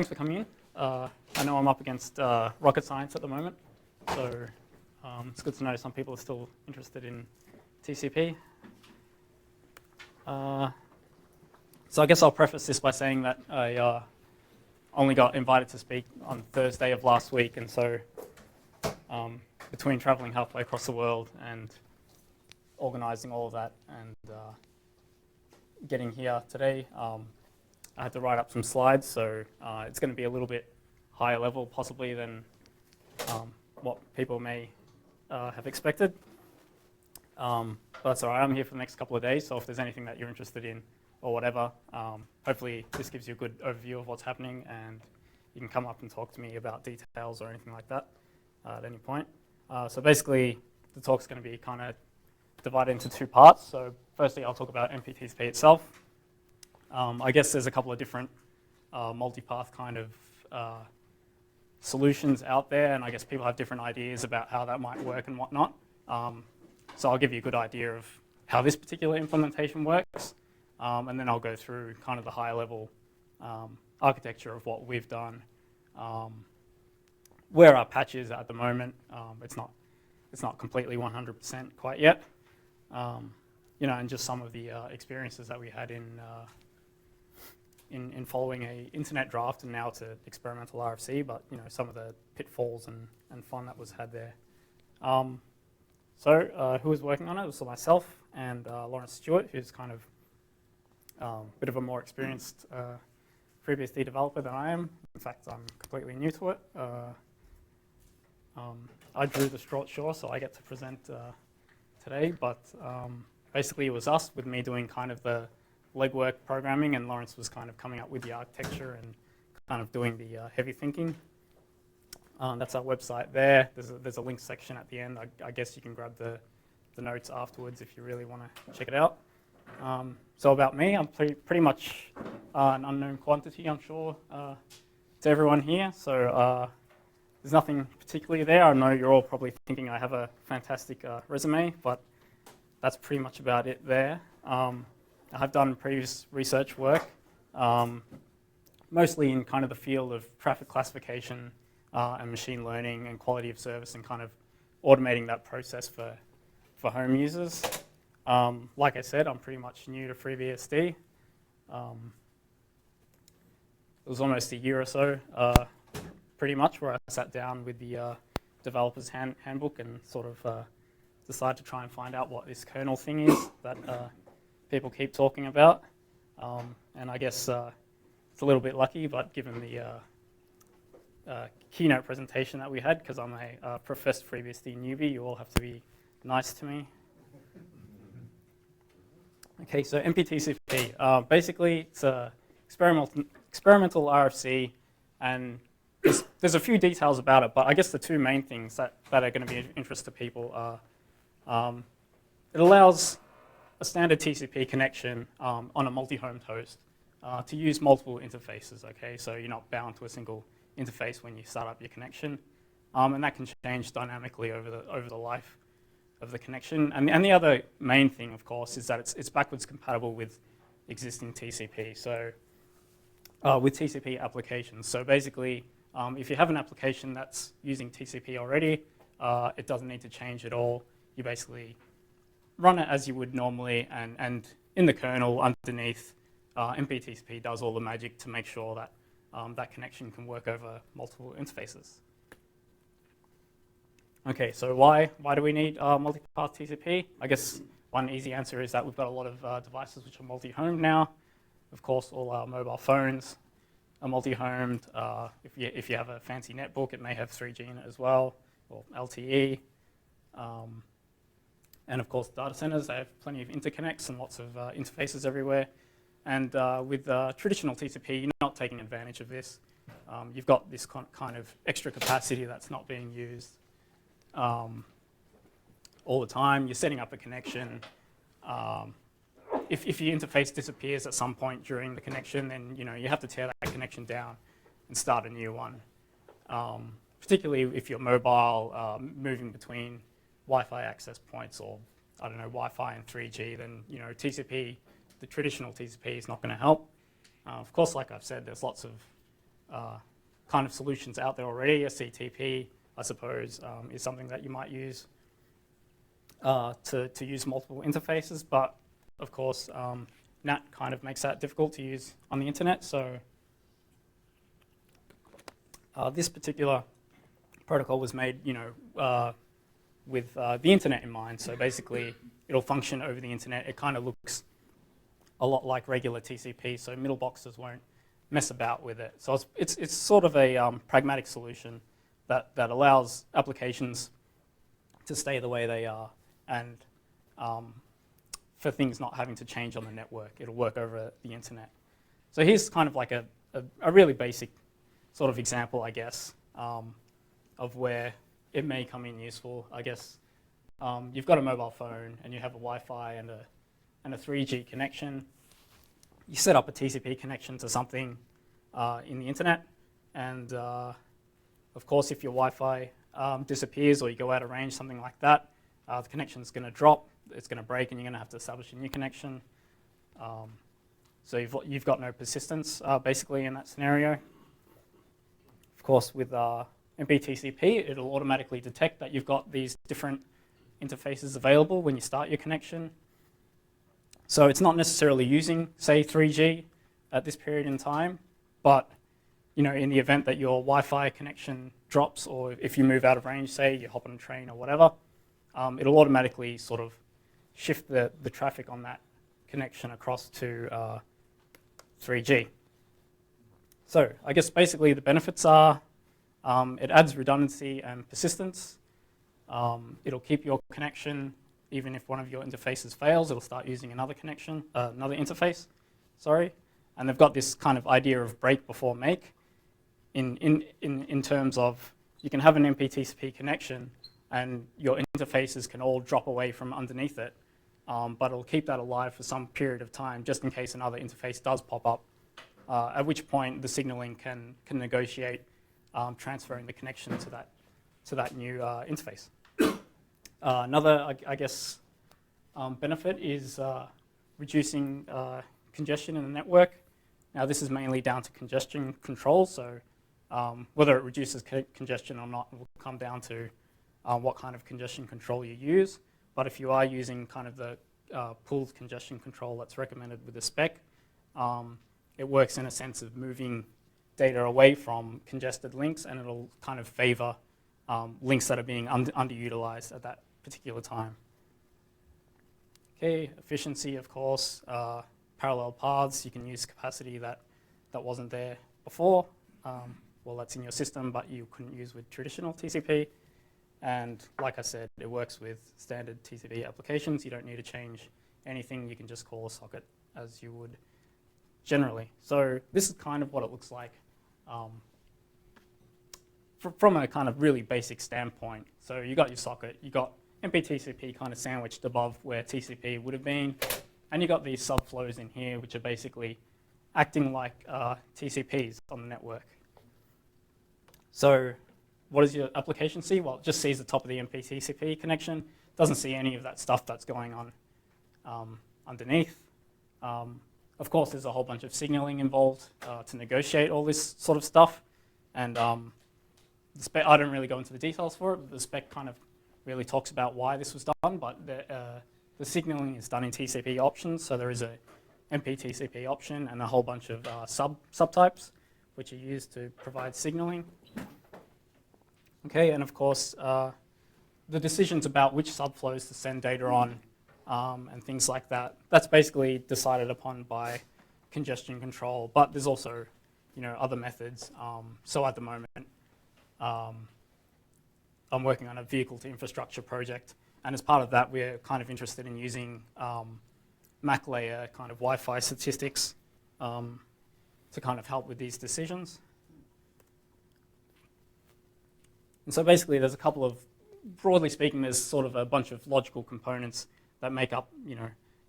thanks for coming in. I know I'm up against rocket science at the moment, so it's good to know some people are still interested in TCP. So I guess I'll preface this by saying that I only got invited to speak on Thursday of last week, and so between traveling halfway across the world and organizing all of that and getting here today, I had to write up some slides, so it's going to be a little bit higher level possibly than what people may have expected. But that's all right, I'm here for the next couple of days, so if there's anything that you're interested in or whatever, hopefully this gives you a good overview of what's happening, and you can come up and talk to me about details or anything like that at any point. So basically, the talk's going to be kind of divided into two parts. So firstly, I'll talk about MPTCP itself. I guess there's a couple of different multipath kind of solutions out there, and I guess people have different ideas about how that might work and whatnot. So I'll give you a good idea of how this particular implementation works, and then I'll go through kind of the higher level architecture of what we've done, where our patch is at the moment. It's not completely 100% quite yet, and just some of the experiences that we had in following a internet draft and now to experimental RFC, but some of the pitfalls and fun that was had there. So who was working on it? It was myself and Lawrence Stewart, who's kind of a bit of a more experienced FreeBSD developer than I am. In fact, I'm completely new to it. I drew the short straw, so I get to present today, but basically it was us, with me doing kind of the legwork programming, and Lawrence was kind of coming up with the architecture and kind of doing the heavy thinking. That's our website there. There's a link section at the end. I guess you can grab the notes afterwards if you really want to check it out. So about me, I'm pretty much an unknown quantity, I'm sure, to everyone here. So there's nothing particularly there. I know you're all probably thinking I have a fantastic resume, but that's pretty much about it there. I've done previous research work, mostly in kind of the field of traffic classification and machine learning and quality of service, and kind of automating that process for home users. Like I said, I'm pretty much new to FreeBSD. It was almost a year or so, pretty much, where I sat down with the developer's handbook and sort of decided to try and find out what this kernel thing is that people keep talking about. And I guess it's a little bit lucky, but given the keynote presentation that we had, because I'm a professed FreeBSD newbie, you all have to be nice to me. Okay, so MPTCP, basically it's a experimental RFC, and there's a few details about it, but I guess the two main things that are going to be of interest to people are it allows a standard TCP connection on a multi-homed host to use multiple interfaces, okay? So you're not bound to a single interface when you start up your connection, and that can change dynamically over the life of the connection. And the other main thing, of course, is that it's backwards compatible with existing TCP. So with TCP applications. So basically, if you have an application that's using TCP already, it doesn't need to change at all. You basically run it as you would normally, and in the kernel underneath, MPTCP does all the magic to make sure that that connection can work over multiple interfaces. Okay, so why do we need multipath TCP? I guess one easy answer is that we've got a lot of devices which are multi-homed now. Of course, all our mobile phones are multi-homed. If you have a fancy netbook, it may have 3G in it as well, or LTE. And of course, data centers, they have plenty of interconnects and lots of interfaces everywhere. And with traditional TCP, you're not taking advantage of this. You've got this kind of extra capacity that's not being used all the time. You're setting up a connection. If your interface disappears at some point during the connection, then you have to tear that connection down and start a new one. Particularly if you're mobile, moving between Wi-Fi access points, or I don't know, Wi-Fi and 3G, then TCP, the traditional TCP, is not going to help. Of course, like I've said, there's lots of kind of solutions out there already. A CTP, I suppose, is something that you might use to use multiple interfaces, but of course, NAT kind of makes that difficult to use on the internet. So this particular protocol was made, with the internet in mind. So basically, it'll function over the internet. It kind of looks a lot like regular TCP, so middle boxes won't mess about with it. So it's sort of a pragmatic solution that allows applications to stay the way they are, and for things not having to change on the network. It'll work over the internet. So here's kind of like a really basic sort of example, I guess, of where it may come in useful. I guess you've got a mobile phone and you have a Wi-Fi and a 3G connection. You set up a TCP connection to something in the internet, and of course, if your Wi-Fi disappears or you go out of range, something like that, the connection's going to drop, it's going to break, and you're going to have to establish a new connection. So you've got no persistence, basically, in that scenario. Of course, with MPTCP, it'll automatically detect that you've got these different interfaces available when you start your connection. So it's not necessarily using, say, 3G at this period in time, but in the event that your Wi-Fi connection drops, or if you move out of range, say, you hop on a train or whatever, it'll automatically sort of shift the traffic on that connection across to 3G. So I guess basically the benefits are it adds redundancy and persistence. It'll keep your connection even if one of your interfaces fails. It'll start using another connection, another interface, sorry. And they've got this kind of idea of break before make in terms of you can have an MPTCP connection and your interfaces can all drop away from underneath it, but it'll keep that alive for some period of time just in case another interface does pop up, at which point the signaling can negotiate transferring the connection to that new interface. Another, I guess, benefit is reducing congestion in the network. Now, this is mainly down to congestion control, so whether it reduces congestion or not will come down to what kind of congestion control you use. But if you are using kind of the pooled congestion control that's recommended with the spec, it works in a sense of moving data away from congested links, and it'll kind of favor links that are being underutilized at that particular time. Okay, efficiency, of course, parallel paths. You can use capacity that wasn't there before. Well, that's in your system, but you couldn't use with traditional TCP. And like I said, it works with standard TCP applications. You don't need to change anything. You can just call a socket as you would generally. So this is kind of what it looks like from a kind of really basic standpoint. So you got your socket, you got MPTCP kind of sandwiched above where TCP would have been, and you got these subflows in here, which are basically acting like TCPs on the network. So what does your application see? Well, it just sees the top of the MPTCP connection, doesn't see any of that stuff that's going on underneath. Of course, there's a whole bunch of signaling involved to negotiate all this sort of stuff. And the spec, I don't really go into the details for it, but the spec kind of really talks about why this was done. But the signaling is done in TCP options. So there is a MPTCP option and a whole bunch of subtypes, which are used to provide signaling. Okay, and of course, the decisions about which subflows to send data on and things like that, that's basically decided upon by congestion control. But there's also, other methods. So at the moment, I'm working on a vehicle to infrastructure project, and as part of that, we're kind of interested in using MAC layer kind of Wi-Fi statistics to kind of help with these decisions. And so basically, there's a couple of, broadly speaking, there's sort of a bunch of logical components that make up,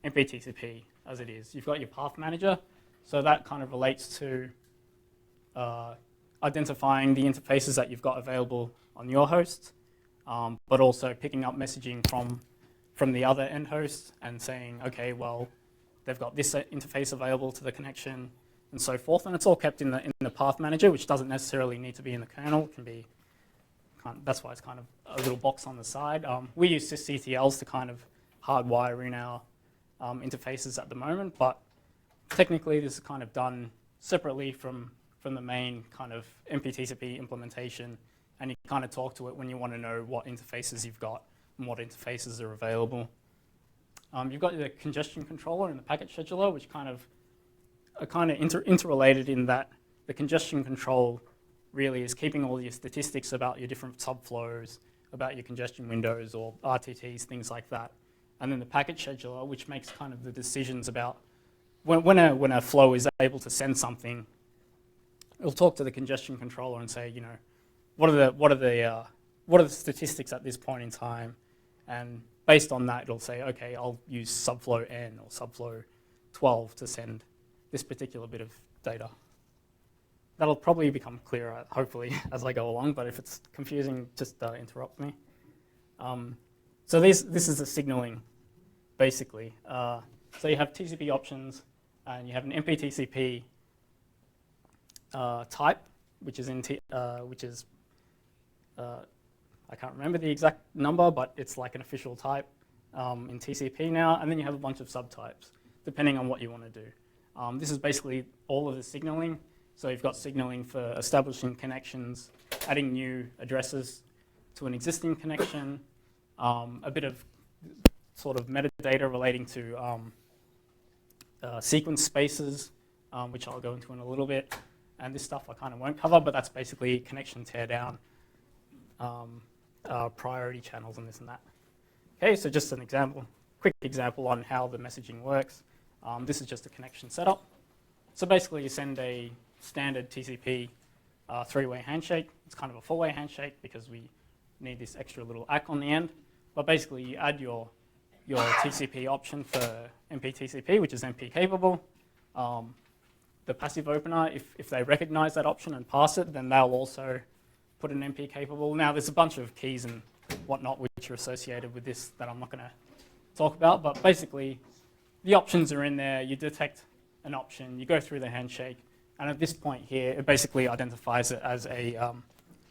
MPTCP as it is. You've got your path manager, so that kind of relates to identifying the interfaces that you've got available on your host, but also picking up messaging from the other end host and saying, okay, well, they've got this interface available to the connection, and so forth. And it's all kept in the path manager, which doesn't necessarily need to be in the kernel. It can be, that's why it's kind of a little box on the side. We use sysctls to kind of hardwire in our interfaces at the moment, but technically this is kind of done separately from the main kind of MPTCP implementation, and you kind of talk to it when you want to know what interfaces you've got and what interfaces are available. You've got the congestion controller and the packet scheduler, which kind of are interrelated in that the congestion control really is keeping all your statistics about your different subflows, about your congestion windows or RTTs, things like that. And then the packet scheduler, which makes kind of the decisions about when a flow is able to send something, it'll talk to the congestion controller and say, you know, what are the statistics at this point in time, and based on that, it'll say, okay, I'll use subflow N or subflow 12 to send this particular bit of data. That'll probably become clearer, hopefully, as I go along, but if it's confusing, just interrupt me. So this is the signaling, basically. So you have TCP options, and you have an MPTCP type, which is I can't remember the exact number, but it's like an official type in TCP now, and then you have a bunch of subtypes, depending on what you want to do. This is basically all of the signaling. So you've got signaling for establishing connections, adding new addresses to an existing connection, a bit of sort of metadata relating to sequence spaces, which I'll go into in a little bit. And this stuff I kind of won't cover, but that's basically connection teardown, priority channels and this and that. Okay, so just an example, quick example on how the messaging works. This is just a connection setup. So basically you send a standard TCP three-way handshake. It's kind of a four-way handshake because we need this extra little ACK on the end. But basically you add your TCP option for MPTCP, which is MP capable. The passive opener, if they recognize that option and pass it, then they'll also put an MP capable. Now there's a bunch of keys and whatnot which are associated with this that I'm not going to talk about, but basically the options are in there. You detect an option, you go through the handshake, and at this point here, it basically identifies it as a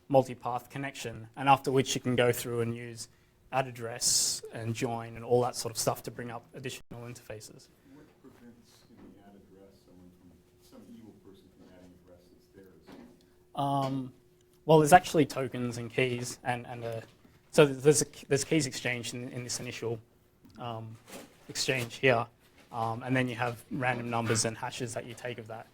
multipath connection, and after which you can go through and use add address and join and all that sort of stuff to bring up additional interfaces. What prevents in the add address some evil person from adding address that's theirs? Well, there's actually tokens and keys, and so there's keys exchanged in this initial exchange here, and then you have random numbers and hashes that you take of that.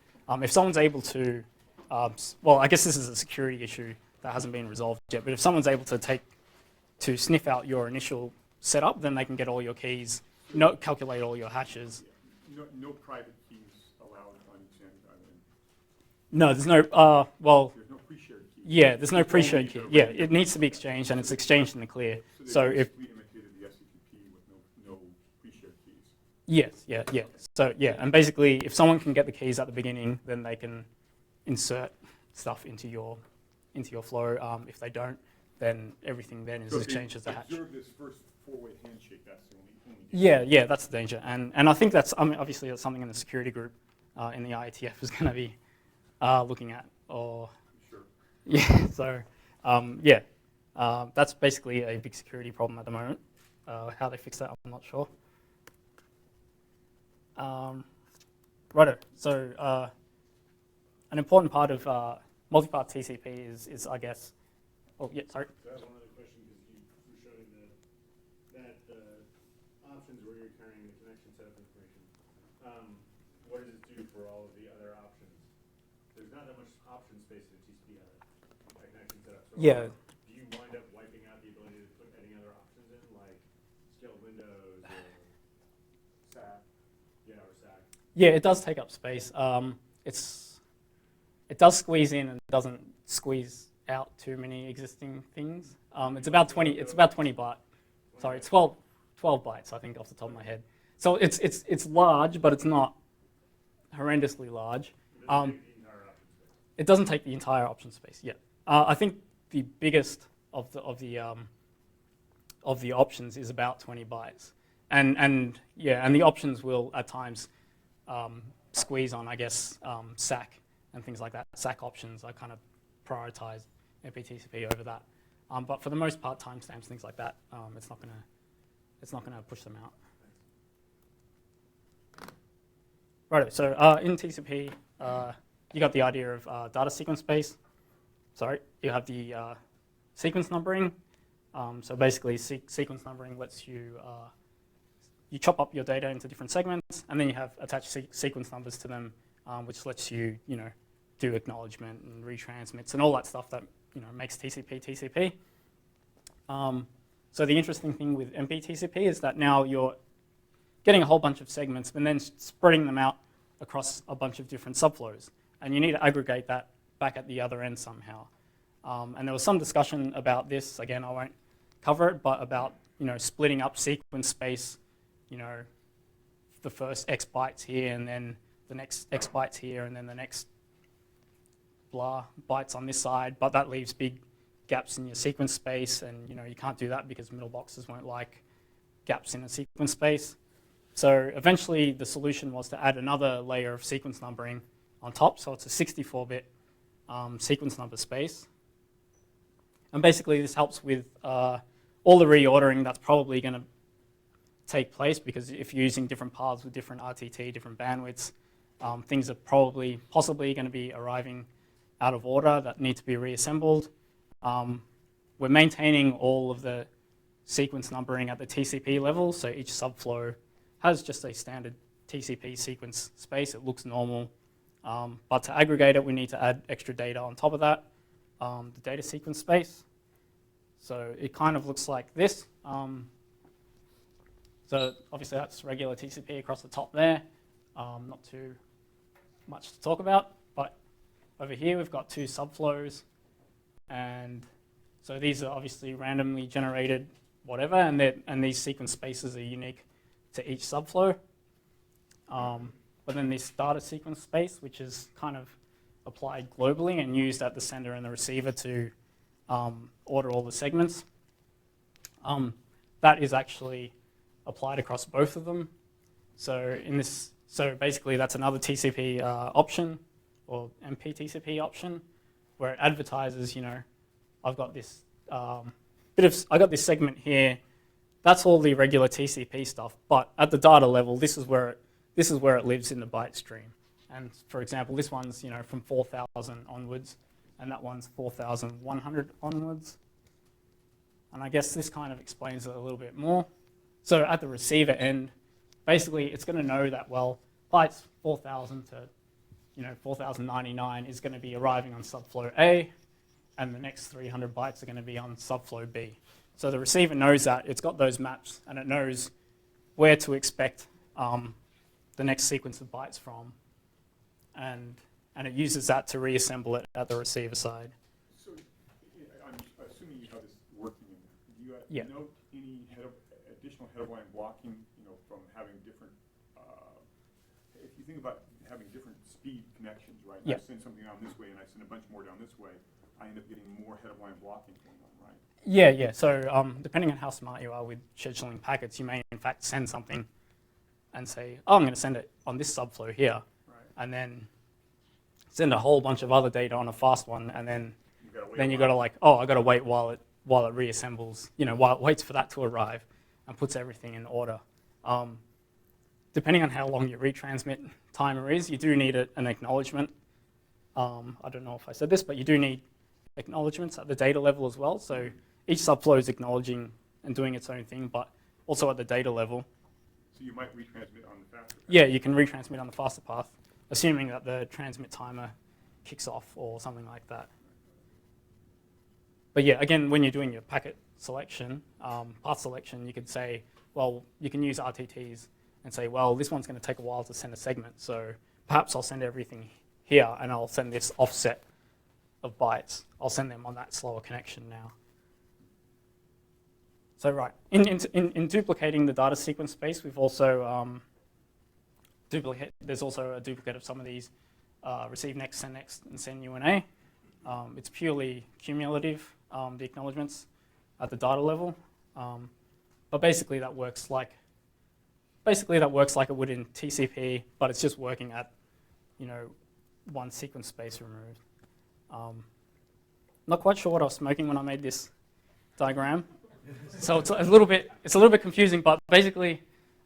If someone's able to, well, I guess this is a security issue that hasn't been resolved yet, but if someone's able to sniff out your initial setup, then they can get all your keys, calculate all your hashes. No private keys allowed on each end. No, there's no, well, there's no pre-shared key. Yeah, there's no pre-shared key. Yeah, it needs to be exchanged, and it's exchanged in the clear. So if imitated the SCTP with no pre-shared keys. Yes, yeah. So yeah, and basically, if someone can get the keys at the beginning, then they can insert stuff into your flow. If they don't, then everything then is exchanged as a hatch. Observe this first four-way handshake. That's the only Yeah, that's the danger, and I think that's obviously that's something in the security group in the IETF is going to be looking at. Or sure. Yeah, so that's basically a big security problem at the moment. How they fix that, I'm not sure. Righto. So an important part of multipath TCP is I guess. Oh yeah, sorry. So I have one other question because you were showing that options where you're carrying the connection setup information. What does it do for all of the other options? There's not that much option space in TCP connection setup. So Yeah. do you wind up wiping out the ability to put any other options in, like scaled windows or SAC? Yeah, or SAC. Yeah, it does take up space. It does squeeze in and doesn't squeeze out too many existing things. It's about 20 bytes. Sorry, it's 12 bytes, I think, off the top of my head. So it's large, but it's not horrendously large. It doesn't take the entire option space. Yeah, I think the biggest of the options is about 20 bytes, and the options will at times squeeze on, I guess, SAC and things like that. SAC options, I kind of prioritize MPTCP over that. But for the most part, timestamps, things like that, it's not gonna push them out. Right. So in TCP, you got the idea of data sequence space. Sorry, you have the sequence numbering. So basically, sequence numbering lets you you chop up your data into different segments, and then you have attached sequence numbers to them, which lets you do acknowledgement and retransmits and all that stuff that makes TCP TCP. So the interesting thing with MPTCP is that now you're getting a whole bunch of segments and then spreading them out across a bunch of different subflows, and you need to aggregate that back at the other end somehow. And there was some discussion about this. Again, I won't cover it, but about splitting up sequence space. The first X bytes here, and then the next X bytes here, and then the next blah bytes on this side. But that leaves big gaps in your sequence space, and you can't do that because middle boxes won't like gaps in a sequence space. So eventually, the solution was to add another layer of sequence numbering on top. So it's a 64-bit sequence number space. And basically, this helps with all the reordering that's probably going to take place, because if you're using different paths with different RTT, different bandwidths, things are possibly going to be arriving out of order that need to be reassembled. We're maintaining all of the sequence numbering at the TCP level, so each subflow has just a standard TCP sequence space. It looks normal, but to aggregate it, we need to add extra data on top of that, the data sequence space. So it kind of looks like this. So obviously that's regular TCP across the top there. Not too much to talk about, but over here we've got two subflows, and so these are obviously randomly generated whatever, and these sequence spaces are unique to each subflow. But then this data sequence space, which is kind of applied globally and used at the sender and the receiver to order all the segments, that is actually applied across both of them. So basically that's another TCP option, or MPTCP option, where it advertises, I've got this I got this segment here. That's all the regular TCP stuff, but at the data level, this is where it lives in the byte stream. And for example, this one's from 4,000 onwards, and that one's 4,100 onwards. And I guess this kind of explains it a little bit more. So at the receiver end, basically it's going to know that, well, bytes 4,000 to 4,099 is going to be arriving on subflow A, and the next 300 bytes are going to be on subflow B. So the receiver knows that, it's got those maps, and it knows where to expect the next sequence of bytes from, and it uses that to reassemble it at the receiver side. So I'm assuming you have this working. Do you note any additional head of line blocking, from having different, if you think about having different speed connections, right? I send something down this way and I send a bunch more down this way, I end up getting more head of line blocking going on, right? Yeah. So depending on how smart you are with scheduling packets, you may in fact send something and say, oh, I'm going to send it on this subflow here, and then send a whole bunch of other data on a fast one, and then you got to like, oh, I got to wait while it reassembles, while it waits for that to arrive and puts everything in order. Depending on how long your retransmit timer is, you do need an acknowledgement. I don't know if I said this, but you do need acknowledgements at the data level as well. So each subflow is acknowledging and doing its own thing, but also at the data level. So you might retransmit on the faster path? Yeah, you can retransmit on the faster path, assuming that the transmit timer kicks off or something like that. But yeah, again, when you're doing your packet selection, path selection, you could say, well, you can use RTTs and say, well, this one's going to take a while to send a segment, so perhaps I'll send everything here and I'll send this offset of bytes. I'll send them on that slower connection now. So right, in duplicating the data sequence space, we've also there's also a duplicate of some of these receive next, send next, and send UNA. It's purely cumulative, the acknowledgements at the data level, but basically that works like it would in TCP, but it's just working at one sequence space removed. Not quite sure what I was smoking when I made this diagram. So it's a little bit confusing, but basically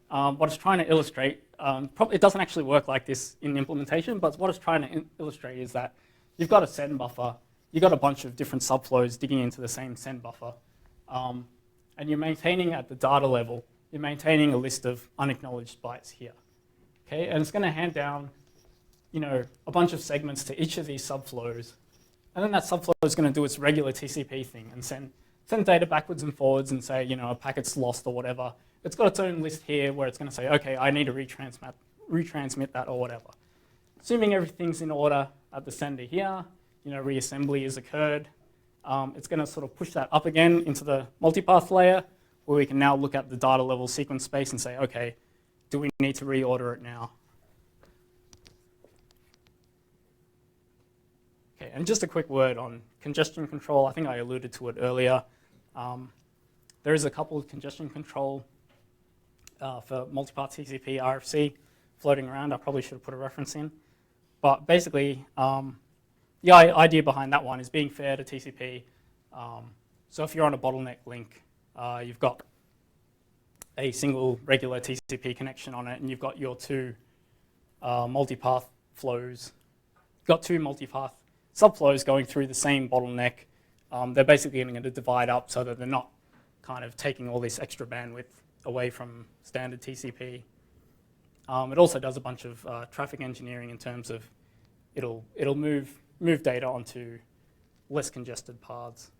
what it's trying to illustrate, it doesn't actually work like this in implementation, but what it's trying to illustrate is that you've got a send buffer, you've got a bunch of different subflows digging into the same send buffer, and you're maintaining at the data level, you're maintaining a list of unacknowledged bytes here. Okay, and it's going to hand down a bunch of segments to each of these subflows, and then that subflow is going to do its regular TCP thing and send data backwards and forwards and say, a packet's lost or whatever. It's got its own list here where it's going to say, okay, I need to retransmit that or whatever. Assuming everything's in order at the sender here, reassembly has occurred. It's going to sort of push that up again into the multipath layer where we can now look at the data level sequence space and say, okay, do we need to reorder it now? Okay, and just a quick word on congestion control. I think I alluded to it earlier. There is a couple of congestion control for Multipath TCP RFC floating around. I probably should have put a reference in. But basically, the idea behind that one is being fair to TCP. So if you're on a bottleneck link, you've got a single regular TCP connection on it, and you've got your two multipath flows. You've got two multipath subflows going through the same bottleneck. They're basically going to divide up so that they're not kind of taking all this extra bandwidth away from standard TCP. It also does a bunch of traffic engineering in terms of it'll move data onto less congested paths.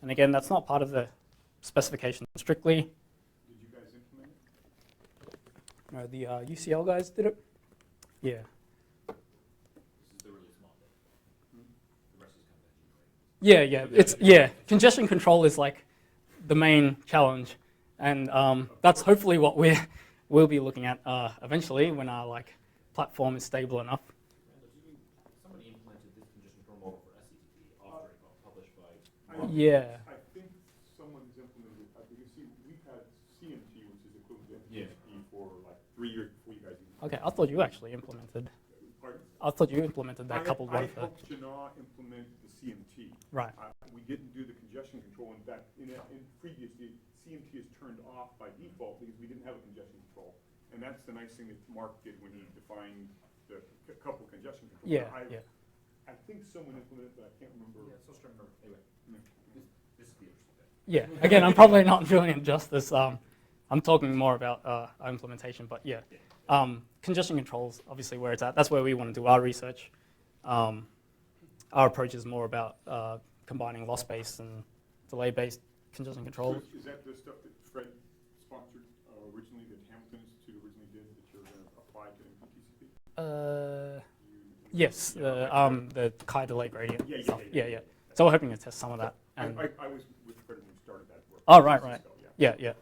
And again, that's not part of the specification strictly. Did you guys implement it? No, the UCL guys did it. Yeah. This is the really small bit. The rest is kind of engineering. Yeah. Congestion control is like the main challenge, and that's hopefully what we'll be looking at eventually when our platform is stable enough. Somebody implemented this congestion control model for SCTP, authored, published by. Yeah. I think someone's implemented, you see, we've had CMT, which is equivalent to TCP for 3 years before you guys even. Okay, I thought you actually implemented. Pardon? I thought you implemented that coupled one I for. helped Janah implement the CMT. Right. We didn't do the congestion control. In fact, in previously, CMT is turned off by default because we didn't have a congestion control. And that's the nice thing that Mark did when he defined the couple congestion control. Yeah. I think someone implemented, but I can't remember. Yeah, so strong. Anyway, this is the interesting bit. Yeah. Again, I'm probably not doing it justice. I'm talking more about our implementation, but yeah. Congestion controls, obviously, where it's at. That's where we want to do our research. Our approach is more about combining loss-based and delay-based congestion control. So is that the stuff that Fred sponsored originally, that Hamilton Institute originally did, that you're going to apply to MPTCP? Yes, the Chi delay gradient stuff. Yeah. So we're hoping to test some of that. And I was with Fred when we started that work. oh, right. Cisco, Yeah.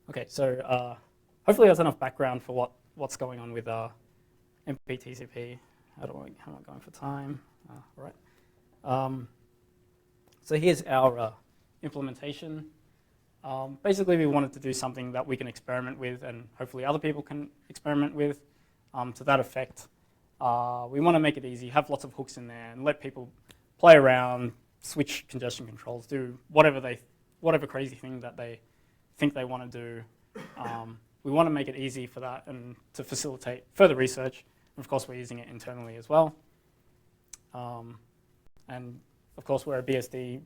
Okay, so hopefully that's enough background for what's going on with MPTCP. How am I going for time? All right. So here's our implementation. Basically, we wanted to do something that we can experiment with and hopefully other people can experiment with. To that effect, we want to make it easy, have lots of hooks in there, and let people play around, switch congestion controls, do whatever crazy thing that they think they want to do. We want to make it easy for that and to facilitate further research. And of course, we're using it internally as well. And of course, we're a BSD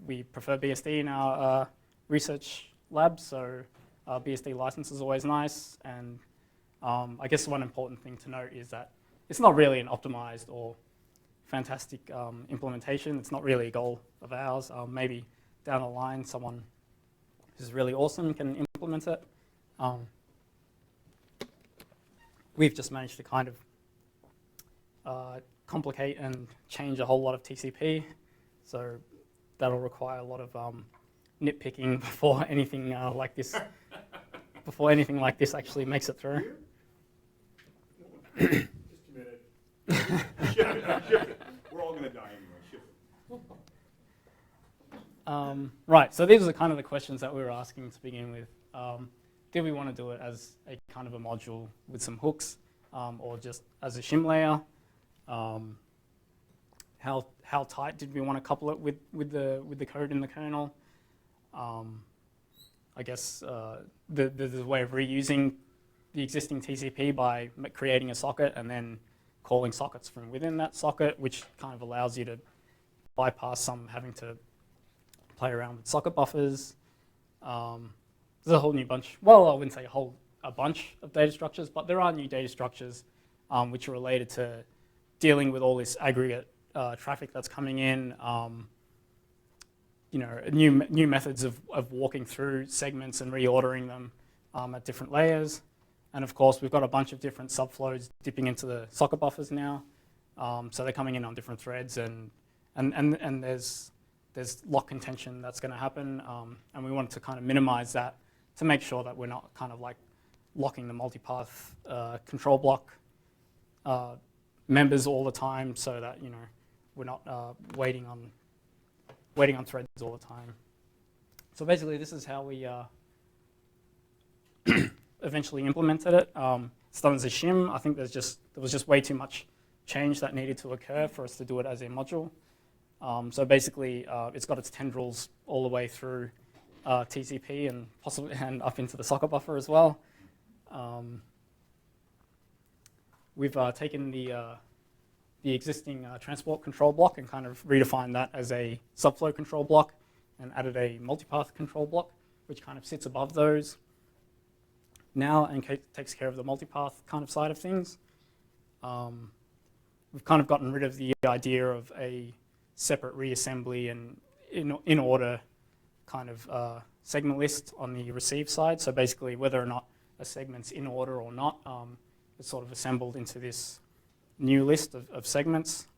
we prefer BSD in our research labs, so BSD license is always nice. And I guess one important thing to note is that it's not really an optimized or fantastic implementation. It's not really a goal of ours. Maybe down the line, someone who's really awesome can implement it. We've just managed to kind of complicate and change a whole lot of TCP, so that'll require a lot of nitpicking before anything like this actually makes it through. Just committed. Ship it. We're all going to die anyway. Ship Right, so these are kind of the questions that we were asking to begin with. Did we want to do it as a kind of a module with some hooks, or just as a shim layer? How tight did we want to couple it with the code in the kernel? I guess there's a way of reusing the existing TCP by creating a socket and then calling sockets from within that socket, which kind of allows you to bypass some having to play around with socket buffers. There's a whole new bunch. Well, I wouldn't say a bunch of data structures, but there are new data structures which are related to dealing with all this aggregate traffic that's coming in. New methods of walking through segments and reordering them at different layers. And of course, we've got a bunch of different subflows dipping into the socket buffers now. So they're coming in on different threads, and there's lock contention that's going to happen. And we wanted to kind of minimize that to make sure that we're not kind of like locking the multipath control block members all the time, so that we're not waiting on threads all the time. So basically, this is how we eventually implemented it. It's done as a shim. I think there was just way too much change that needed to occur for us to do it as a module. So basically, it's got its tendrils all the way through TCP and possibly up into the socket buffer as well. We've taken the existing transport control block and kind of redefined that as a subflow control block and added a multipath control block, which kind of sits above those now and takes care of the multipath kind of side of things. We've kind of gotten rid of the idea of a separate reassembly and in order kind of segment list on the receive side. So basically, whether or not a segment's in order or not, it's sort of assembled into this new list of segments.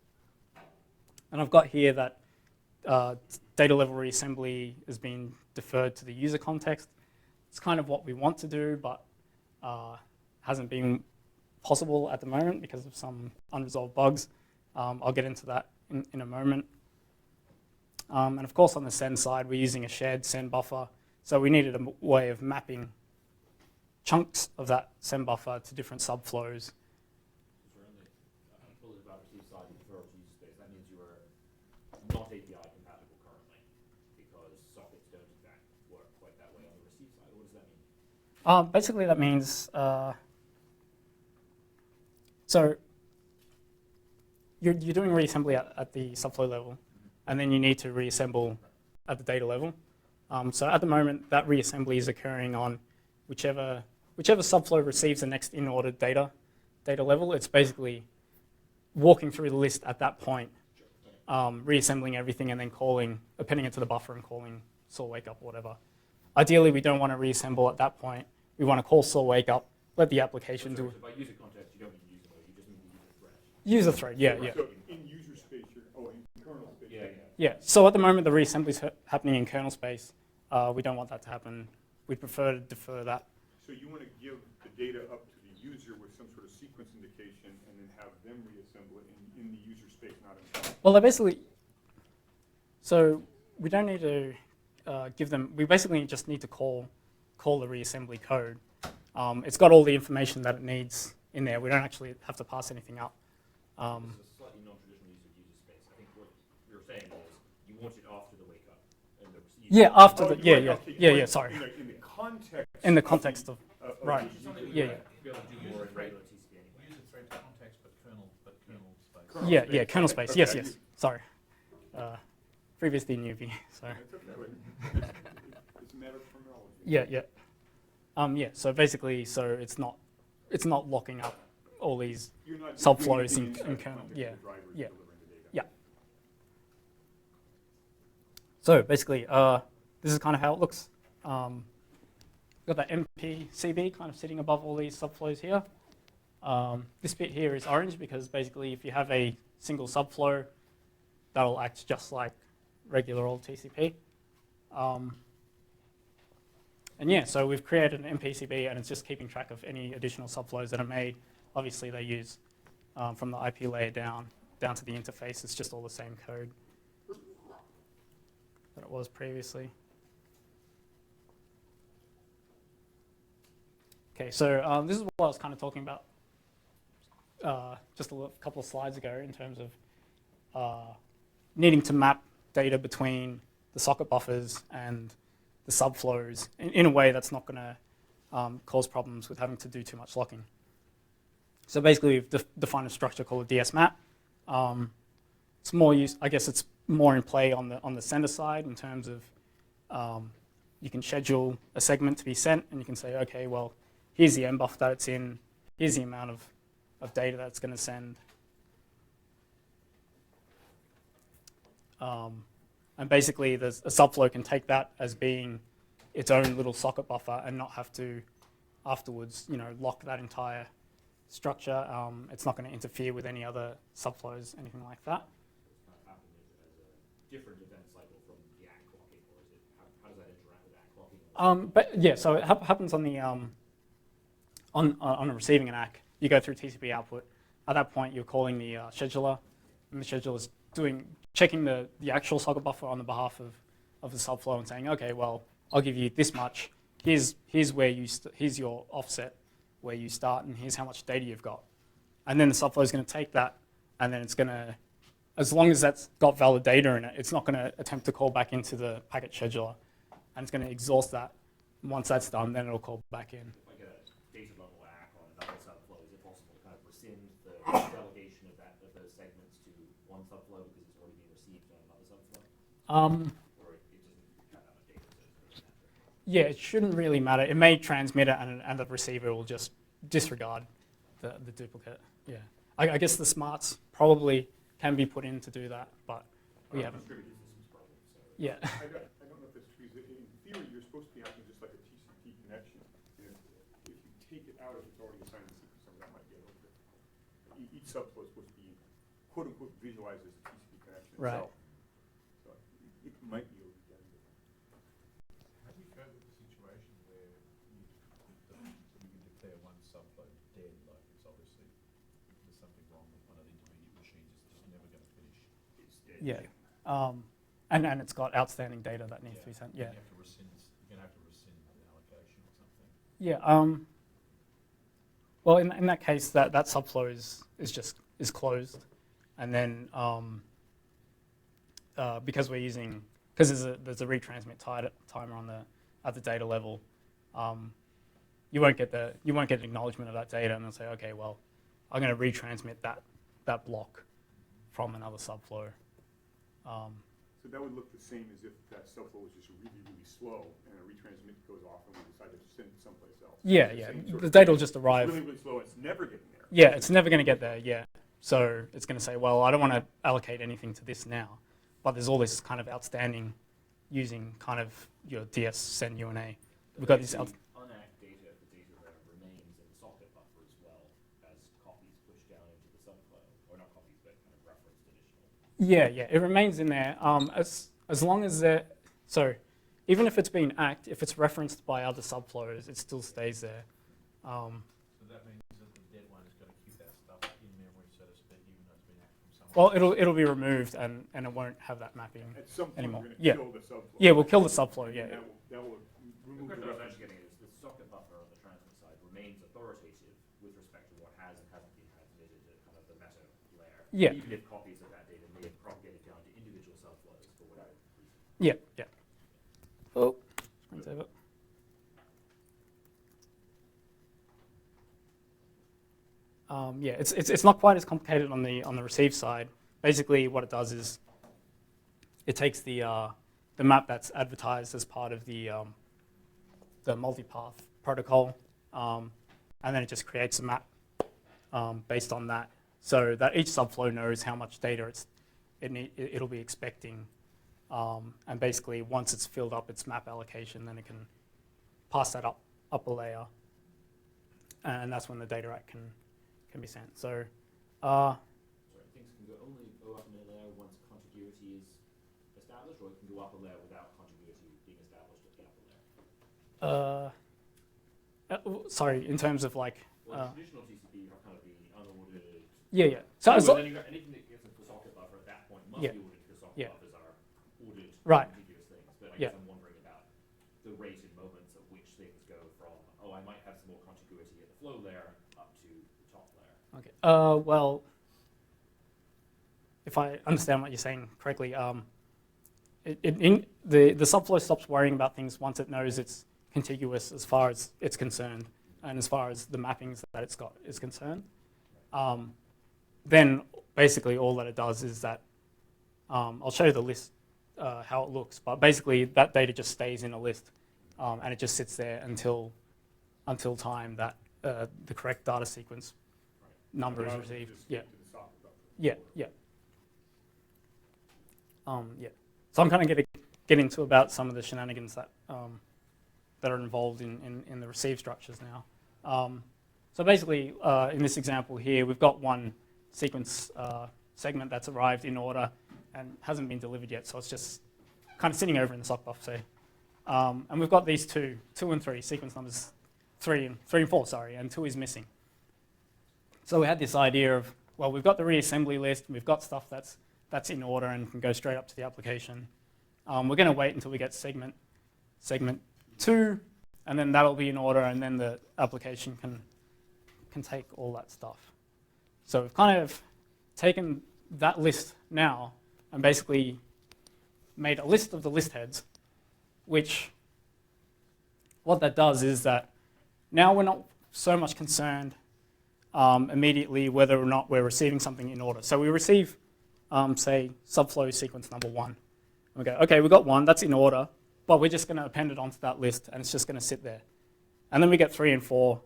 And I've got here that data level reassembly has been deferred to the user context. It's kind of what we want to do, but hasn't been possible at the moment because of some unresolved bugs. I'll get into that in a moment. And of course, on the send side, we're using a shared send buffer. So we needed a way of mapping chunks of that send buffer to different subflows. That means you are not API compatible currently because sockets don't in fact work quite that way on the receive side. What does that mean? Basically, that means so you're doing reassembly at the subflow level, and then you need to reassemble at the data level. So at the moment, that reassembly is occurring on whichever subflow receives the next in-ordered data level. It's basically walking through the list at that point, reassembling everything, and then appending it to the buffer and calling saw wake up or whatever. Ideally, we don't want to reassemble at that point. We want to call saw wake up, let the application do it. So by user context, you don't mean user mode, you just mean the user thread. User thread, yeah. So in user space, in kernel space. Yeah, so at the moment, the reassembly is happening in kernel space. We don't want that to happen. We'd prefer to defer that. So you want to give the data up to the user with some sort of sequence indication and then have them reassemble it in the user space, not in kernel. Well, they basically, so we don't need to give them, we basically just need to call the reassembly code. It's got all the information that it needs in there. We don't actually have to pass anything up. This is a slightly non-traditional use of user space. I think what you're saying is you want it after the wake up. And the yeah, after the, yeah, sorry. In the context. In the context of, right, yeah. Be able to do more in regular TCP anyway. User thread context, but kernel space. Yeah, kernel space, yes. Sorry. FreeBSD newbie, sorry. It's a matter of terminology. Yeah, so basically, so it's not locking up all these You're not subflows doing in anything inside kernel. the context of the drivers delivering the data. So basically, this is kind of how it looks. We've got that MPTCP kind of sitting above all these subflows here. This bit here is orange because basically if you have a single subflow, that'll act just like regular old TCP. And yeah, so we've created an MPTCP and it's just keeping track of any additional subflows that are made. Obviously they use from the IP layer down to the interface, it's just all the same code. than it was previously. Okay, so this is what I was kind of talking about just a couple of slides ago in terms of needing to map data between the socket buffers and the subflows in a way that's not going to cause problems with having to do too much locking. So basically, we've defined a structure called a DS map. It's more used, I guess it's more in play on the sender side in terms of you can schedule a segment to be sent, and you can say, okay, well, here's the MBUF that it's in, here's the amount of data that it's going to send. And basically, a subflow can take that as being its own little socket buffer and not have to afterwards, lock that entire structure. It's not going to interfere with any other subflows, anything like that. It's not happening as a different event cycle from the ACK clocking, or is it, how does that interact with ACK clocking? But yeah, so it happens on the on receiving an ACK. You go through TCP output. At that point, you're calling the scheduler, and the scheduler is checking the actual socket buffer on the behalf of the subflow and saying, okay, well, I'll give you this much. Here's where here's your offset where you start, and here's how much data you've got. And then the subflow is going to take that, and then it's going to, as long as that's got valid data in it, it's not going to attempt to call back into the packet scheduler, and it's going to exhaust that. And once that's done, then it'll call back in. If I get a data level ACK on another subflow, is it possible to kind of rescind the delegation of those segments to one subflow because it's already been received on another subflow? Or it doesn't have that much data, so it doesn't matter? Yeah, it shouldn't really matter. It may transmit it, and the receiver will just disregard the duplicate. Yeah, I guess the smarts probably can be put in to do that, but we haven't. Distributed systems problem, so. Yeah. I don't know if that's true. In theory, you're supposed to be acting just like a TCP connection. And if you take it out, if it's already assigned to secret, some of that might get over. Each subflow is supposed to be, quote unquote, visualized as a TCP connection Right. itself. So it might be redundant. How do you go with the situation where you can declare one subflow dead, like it's obviously there's something wrong with one of the intermediate machines, it's just never going to finish. It's dead. Yeah. And it's got outstanding data that needs to be sent. Yeah. You have to rescind, you're going to have to rescind the allocation or something. Yeah. Well, in that case, that subflow is closed, and then because there's a retransmit timer at the data level, you won't get an acknowledgement of that data, and they'll say, okay, well, I'm going to retransmit that block from another subflow. So that would look the same as if that subflow was just really, really slow and a retransmit goes off and we decide to send it someplace else. Yeah, It's the yeah. same sort The of data thing. will just arrive. It's really, really slow. It's never getting there. Yeah, it's never going to get there. Yeah. So it's going to say, well, I don't want to allocate anything to this now, but there's all this kind of outstanding using kind of your DS send UNA. We've got this. Unacted data, the data that remains in the socket buffer as well as copies pushed down into the subflow, or not copies, but kind of referenced additional. Yeah, it remains in there as long as so even if it's been ACKed, if it's referenced by other subflows, it still stays there. So that means that the dead one is going to keep that stuff in memory, so to speak, even though it's been acted from somewhere. Well, it'll be removed and it won't have that mapping At some point, anymore. we're going to Yeah, kill the subflow. yeah, we'll kill the subflow. Yeah, That will The remove question the I was reference. actually getting is the socket buffer on the transmit side remains authoritative with respect to what has and hasn't been transmitted to kind of the meta layer. Yeah. Even if copies of that data may have propagated down to individual subflows for whatever reason. yeah. Oh, screensaver. Yeah, it's not quite as complicated on the receive side. Basically, what it does is it takes the map that's advertised as part of the multipath protocol, and then it just creates a map based on that, so that each subflow knows how much data it'll be expecting, and basically once it's filled up its map allocation, then it can pass that up a layer, and that's when the data rack can be sent. So. So things can only go up in a layer once contiguity is established, or it can go up a layer without contiguity being established at the upper layer. Sorry, in terms of like. Well, traditional TCP, you have kind of the unordered. Yeah. So Then you got anything that gets into the socket buffer at that point must Yeah. be ordered because socket Yeah. buffers are ordered Right. contiguously. Okay. Well, if I understand what you're saying correctly, the subflow stops worrying about things once it knows it's contiguous as far as it's concerned, and as far as the mappings that it's got is concerned. Then basically all that it does is that I'll show you the list how it looks, but basically that data just stays in a list, and it just sits there until time that the correct data sequence number is received. Yeah. Yeah. Yeah. Yeah. So I'm kind of going to get into about some of the shenanigans that that are involved in the receive structures now. So basically, in this example here, we've got one sequence segment that's arrived in order and hasn't been delivered yet, so it's just kind of sitting over in the sock buffer. And we've got these two and 3 sequence numbers, 3 and 4, sorry, and 2 is missing. So we had this idea of, well, we've got the reassembly list, we've got stuff that's in order and can go straight up to the application. We're going to wait until we get segment 2, and then that'll be in order, and then the application can take all that stuff. So we've kind of taken that list now and basically made a list of the list heads, which what that does is that now we're not so much concerned immediately whether or not we're receiving something in order. So we receive, say, subflow sequence number 1. We go, okay, we got 1, that's in order, but we're just going to append it onto that list, and it's just going to sit there. And then we get 3 and 4,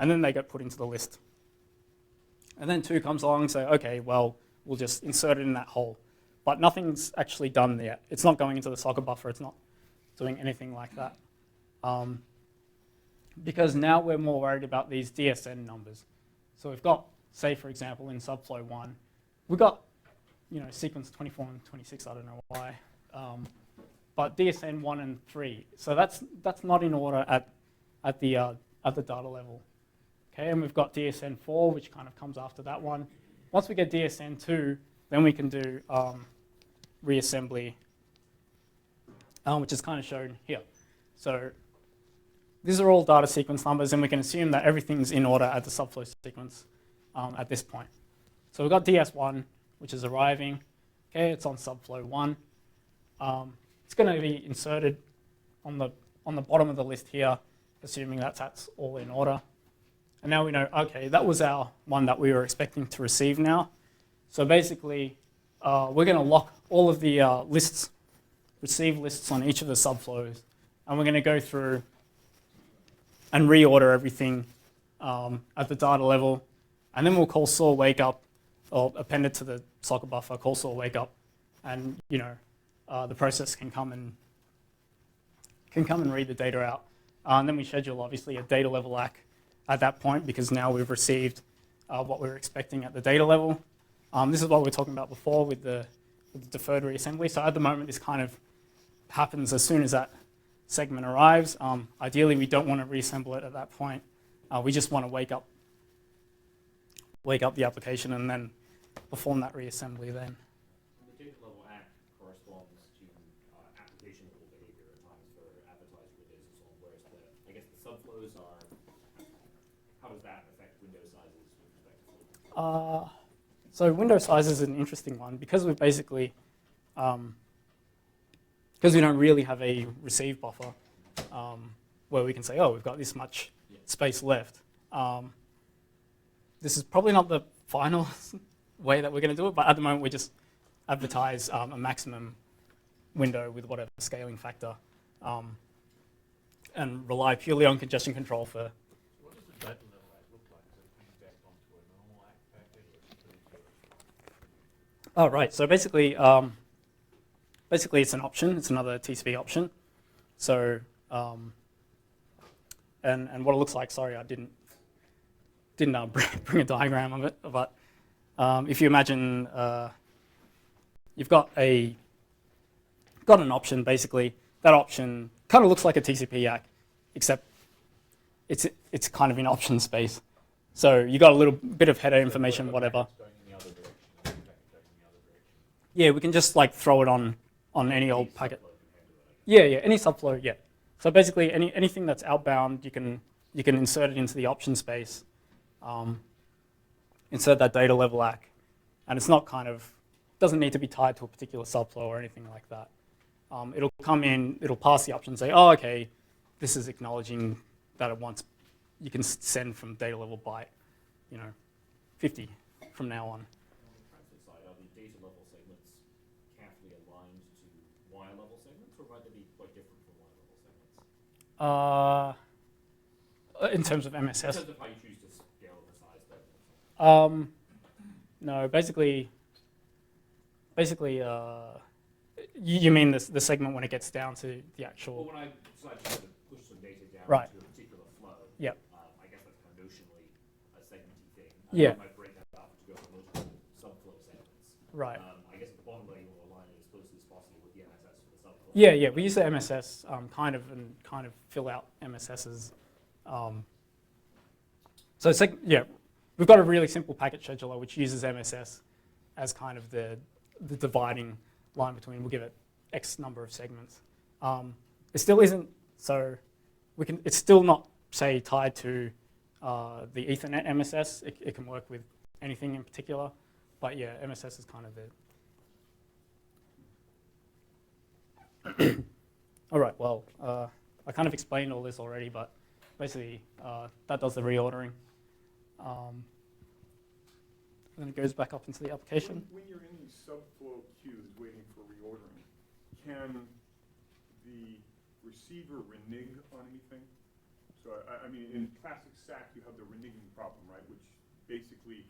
and then they get put into the list. And then 2 comes along and say, okay, well, we'll just insert it in that hole. But nothing's actually done yet. It's not going into the socket buffer. It's not doing anything like that. Because now we're more worried about these DSN numbers. So we've got, say, for example, in subflow 1, we've got sequence 24 and 26, I don't know why. But DSN 1 and 3. So that's not in order at the data level. Okay, and we've got DSN 4, which kind of comes after that one. Once we get DSN 2, then we can do reassembly, which is kind of shown here. So these are all data sequence numbers, and we can assume that everything's in order at the subflow sequence at this point. So we've got DS1, which is arriving. Okay, it's on subflow 1. It's going to be inserted on the bottom of the list here, assuming that's all in order. And now we know, okay, that was our one that we were expecting to receive now. So basically, we're going to lock all of the lists, receive lists on each of the subflows, and we're going to go through and reorder everything at the data level. And then we'll call saw wake up, or append it to the socket buffer, call saw wake up, and the process can come and read the data out. And then we schedule obviously a data level ACK at that point, because now we've received what we were expecting at the data level. This is what we were talking about before with the deferred reassembly. So at the moment, this kind of happens as soon as that segment arrives. Ideally, we don't want to reassemble it at that point. We just want to wake up the application and then perform that reassembly then. The data level ACK corresponds to application level behavior at times for advertised windows and so on, whereas I guess the subflows are, how does that affect window sizes with respect to? So window size is an interesting one because we've basically, because we don't really have a receive buffer where we can say, oh, we've got this much space left. This is probably not the final way that we're going to do it, but at the moment we just advertise a maximum window with whatever scaling factor and rely purely on congestion control for. What does the data level ACK look like? Does it come back onto a normal ACK packet, or is it pretty good? Oh, right. So basically, it's an option. It's another TCP option. So, and what it looks like. Sorry, I didn't bring a diagram of it. But if you imagine, you've got an option. Basically, that option kind of looks like a TCP ACK, except it's kind of in option space. So you got a little bit of header information, whatever. Going in the other direction, or the packet going in the other direction. Yeah, we can just like throw it on any old packet. Yeah, any subflow, yeah. So basically, anything that's outbound, you can insert it into the option space, insert that data level ACK, and it's not doesn't need to be tied to a particular subflow or anything like that. It'll come in, it'll pass the option and say, oh, okay, this is acknowledging that it wants, you can send from data level byte, 50 from now on. On the transfer side, are the data level segments carefully aligned to wire level segments, or might they be quite different from wire level segments? In terms of MSS? In terms of how you choose to scale the size there. No, basically, you mean the segment when it gets down to the actual. Well, when I decide to push some data down Right. to a particular flow, Yep. I guess that's kind of notionally a segmenty thing. Yeah. I might break that up to go for multiple subflow segments. Right. I guess at the bottom layer you want to align it as closely as possible with the MSS for the subflow. Yeah. We use the MSS kind of fill out MSSs. We've got a really simple packet scheduler which uses MSS as kind of the dividing line between. We'll give it X number of segments. It still isn't so. It's still not, say, tied to the Ethernet MSS. It can work with anything in particular, but yeah, MSS is kind of it. All right. Well, I kind of explained all this already, but basically that does the reordering. And then it goes back up into the application. When you're in these subflow queues waiting for reordering, can the receiver renege on anything? So I mean, in classic SAC, you have the reneging problem, right? Which basically,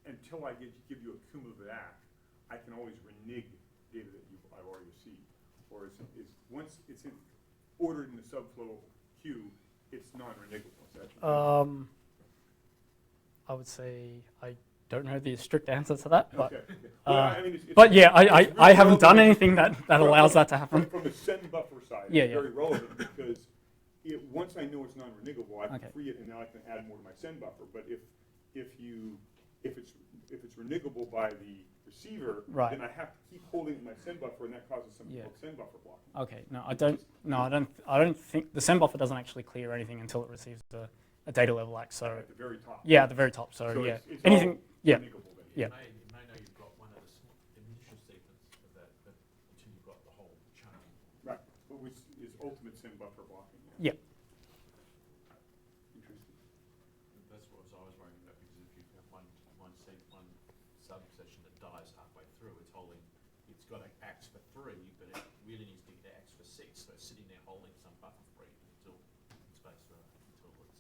until I give you a cumulative ACK, I can always renege data that I've already received. Or is once it's ordered in the subflow queue, it's non-renegable. Is that I would say I don't know the strict answer to that, but okay. Well, I mean, but yeah, it's really I haven't done relevant anything that allows that to happen. From the send buffer side, Yeah, it's yeah. very relevant because once I know it's non-renegable, I can Okay. free it and now I can add more to my send buffer. But if it's renegable by the receiver, Right. then I have to keep holding it in my send buffer, and that causes something Yeah. called send buffer blocking. Okay, I don't think the send buffer doesn't actually clear anything until it receives a data level ACK. So At the very top. yeah, at the very top. So, So yeah, it's anything. all Yeah, renegable then. Yeah. You may know you've got one of the initial sequence of that, but until you've got the whole chain. Right. But which is ultimate send buffer blocking. Yeah. Interesting. That's what I was worrying about, because if you have one subsession that dies halfway through, it's got acts for 3, but it really needs to get acts for 6, so it's sitting there holding some buffer free until it's space for until it's.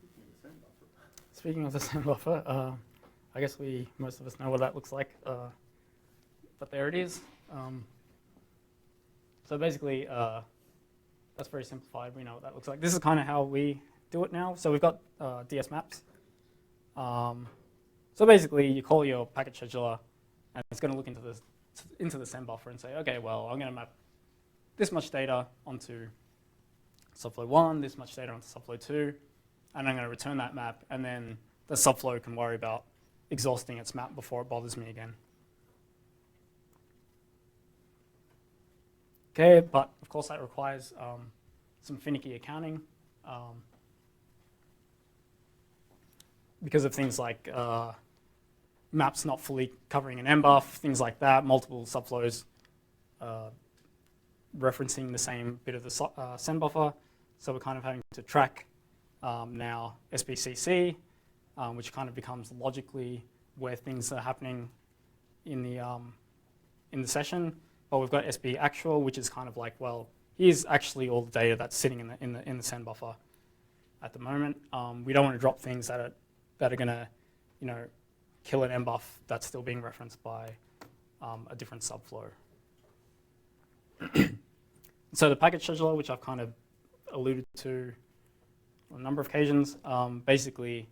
Speaking of the send buffer. Speaking of the send buffer, I guess most of us know what that looks like, but there it is. So basically, that's very simplified. We know what that looks like. This is kind of how we do it now. So we've got DS maps. So basically, you call your packet scheduler, and it's going to look into the send buffer and say, okay, well, I'm going to map this much data onto subflow 1, this much data onto subflow 2, and I'm going to return that map, and then the subflow can worry about exhausting its map before it bothers me again. Okay, but of course that requires some finicky accounting because of things like maps not fully covering an MBUF, things like that, multiple subflows referencing the same bit of the send buffer. So we're kind of having to track now SBCC, which kind of becomes logically where things are happening in the session. But we've got SB actual, which is kind of like, well, here's actually all the data that's sitting in the send buffer at the moment. We don't want to drop things that are going to, kill an MBUF that's still being referenced by a different subflow. So the packet scheduler, which I've kind of alluded to on a number of occasions, basically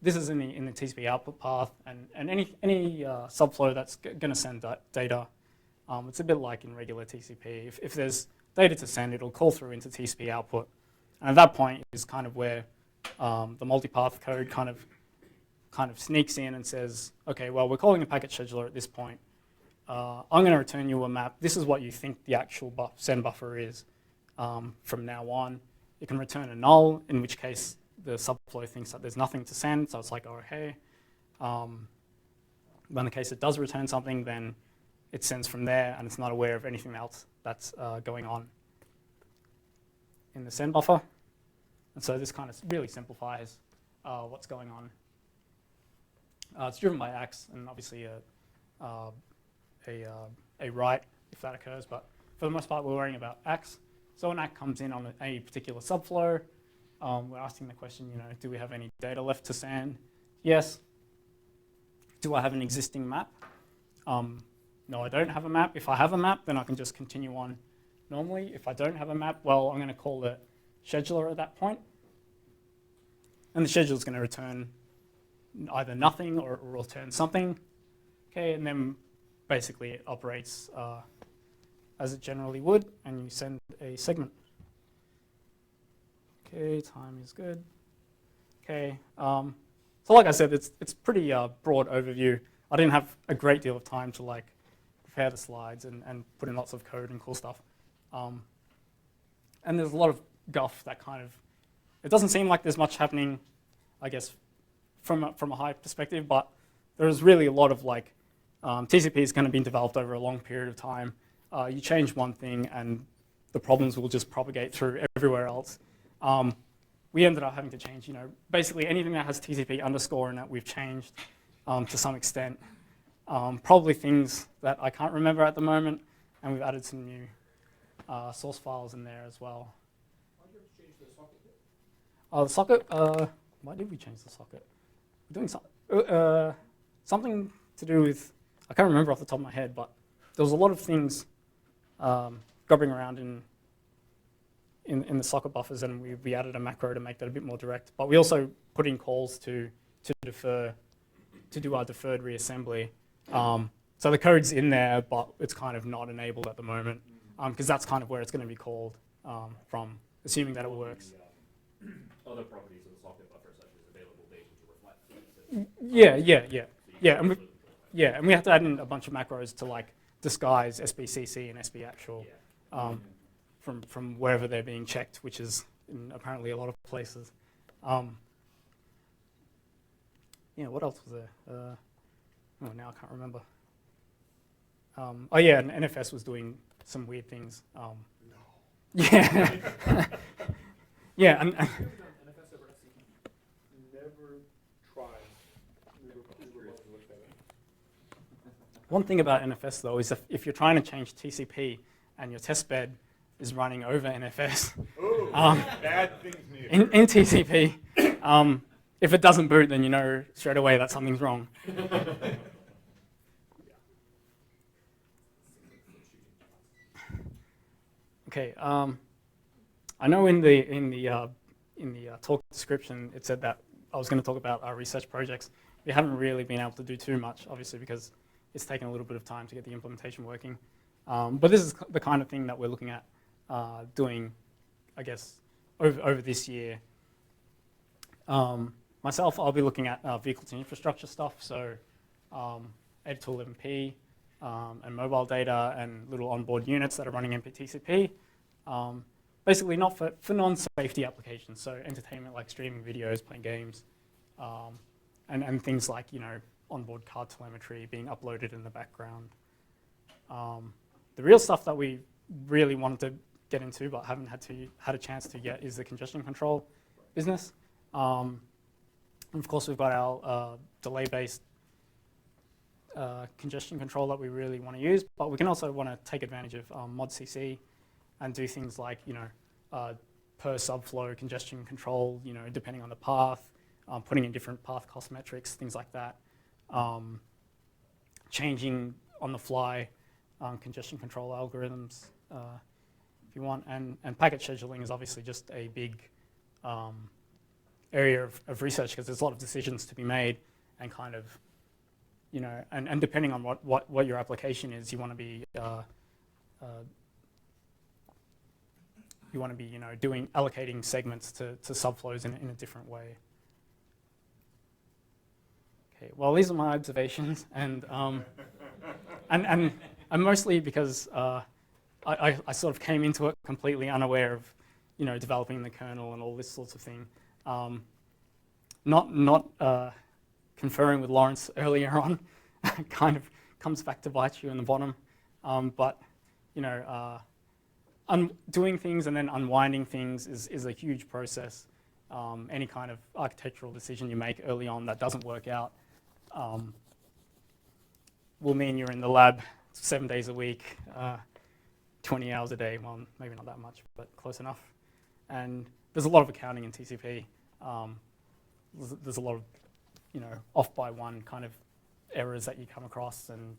this is in the TCP output path, and any subflow that's going to send data, it's a bit like in regular TCP. If there's data to send, it'll call through into TCP output, and at that point is kind of where the multipath code kind of sneaks in and says, okay, well, we're calling a packet scheduler at this point. I'm going to return you a map. This is what you think the actual send buffer is from now on. You can return a null, in which case the subflow thinks that there's nothing to send, so it's like, oh, okay. But in the case it does return something, then it sends from there, and it's not aware of anything else that's going on in the send buffer. And so this kind of really simplifies what's going on. It's driven by ACKs, and obviously a write if that occurs, but for the most part, we're worrying about ACKs. So when ACK comes in on a particular subflow, we're asking the question, do we have any data left to send? Yes. Do I have an existing map? No, I don't have a map. If I have a map, then I can just continue on normally. If I don't have a map, well, I'm going to call the scheduler at that point. And the scheduler is going to return either nothing or return something. Okay, and then basically it operates as it generally would, and you send a segment. Okay, time is good. Okay, so like I said, it's pretty broad overview. I didn't have a great deal of time to like prepare the slides and put in lots of code and cool stuff. And there's a lot of guff that kind of, it doesn't seem like there's much happening, I guess, from a high perspective, but there's really a lot of like, TCP is going to be developed over a long period of time. You change one thing and the problems will just propagate through everywhere else. We ended up having to change, basically anything that has TCP underscore in it, we've changed to some extent. Probably things that I can't remember at the moment, and we've added some new source files in there as well. Why did you change the socket? The socket, why did we change the socket? We're doing something to do with, I can't remember off the top of my head, but there was a lot of things grubbing around in the socket buffers, and we added a macro to make that a bit more direct. But we also put in calls to do our deferred reassembly. So the code's in there, but it's kind of not enabled at the moment, because that's kind of where it's going to be called from, assuming that it works. Other properties of the socket buffer, such as available data to reflect. And we have to add in a bunch of macros to like disguise SBCC and SBActual from wherever they're being checked, which is in apparently a lot of places. What else was there? Now I can't remember. And NFS was doing some weird things. Yeah. Yeah, and Never tried. one thing about NFS though is if you're trying to change TCP and your testbed is running over NFS, bad things in TCP, if it doesn't boot, then you know straight away that something's wrong. Okay, I know in the talk description it said that I was going to talk about our research projects. We haven't really been able to do too much, obviously, because it's taken a little bit of time to get the implementation working. But this is the kind of thing that we're looking at doing, I guess, over this year. Myself, I'll be looking at vehicle to infrastructure stuff, so 802.11p and mobile data and little onboard units that are running MPTCP. Basically not for non-safety applications, so entertainment like streaming videos, playing games, and things like, onboard car telemetry being uploaded in the background. The real stuff that we really wanted to get into but haven't had a chance to yet is the congestion control business. And of course, we've got our delay-based congestion control that we really want to use, but we can also want to take advantage of modCC and do things like, per subflow congestion control, depending on the path, putting in different path cost metrics, things like that. Changing on the fly congestion control algorithms if you want, and packet scheduling is obviously just a big area of research because there's a lot of decisions to be made and kind of, and depending on what your application is, you want to be allocating segments to subflows in a different way. Okay, well, these are my observations, and mostly because I sort of came into it completely unaware of, developing the kernel and all this sorts of thing. Not conferring with Lawrence earlier on kind of comes back to bite you in the bottom. But you know, doing things and then unwinding things is a huge process. Any kind of architectural decision you make early on that doesn't work out will mean you're in the lab 7 days a week, 20 hours a day. Well, maybe not that much, but close enough. And there's a lot of accounting in TCP. There's a lot of, you know, off by one kind of errors that you come across, and